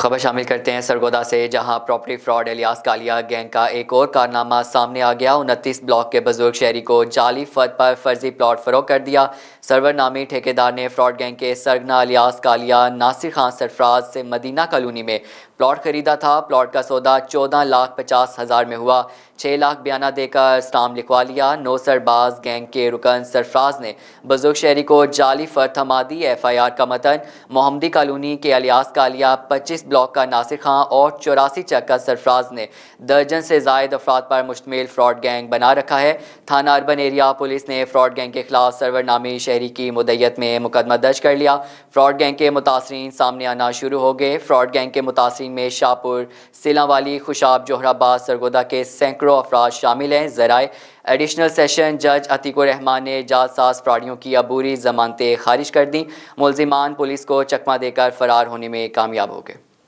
خبر شامل کرتے ہیں سرگودا سے، جہاں پراپرٹی فراڈ الیاس کالیا گینگ کا ایک اور کارنامہ سامنے آ گیا۔ 29 بلاک کے بزرگ شہری کو جعلی فرد پر فرضی پلاٹ فروخت کر دیا۔ سرور نامی ٹھیکیدار نے فراڈ گینگ کے سرگنا الیاس کالیا ناصر خان سرفراز سے مدینہ کالونی میں پلاٹ خریدا تھا۔ پلاٹ کا سودا 14,50,000 میں ہوا۔ 6 لاکھ بیانہ دے کر اسٹامپ لکھوا لیا۔ نو سرباز گینگ کے رکن سرفراز نے بزرگ شہری کو جعلی فرد تھما دی۔ FIR کا متن: محمدی کالونی کے الیاس کالیا 25 بلاک کا ناصر خان اور 84 چک کا سرفراز نے درجن سے زائد افراد پر مشتمل فراڈ گینگ بنا رکھا ہے۔ تھانہ اربن ایریا پولیس نے فراڈ گینگ کے خلاف سرور نامی شہری کی مدعیت میں مقدمہ درج کر لیا۔ فراڈ گینگ کے متاثرین سامنے آنا شروع ہو گئے۔ فراڈ گینگ کے متاثرین میں شاہپور، سیلاں والی، خوشاب، جوہر آباد، سرگودا کے سینکڑوں افراد شامل ہیں۔ ذرائع: ایڈیشنل سیشن جج عتیق الرحمان نے جعلساز فراڈیوں کی عبوری ضمانتیں خارج کر دیں۔ ملزمان پولیس کو چکمہ دے کر فرار ہونے میں کامیاب ہو گئے۔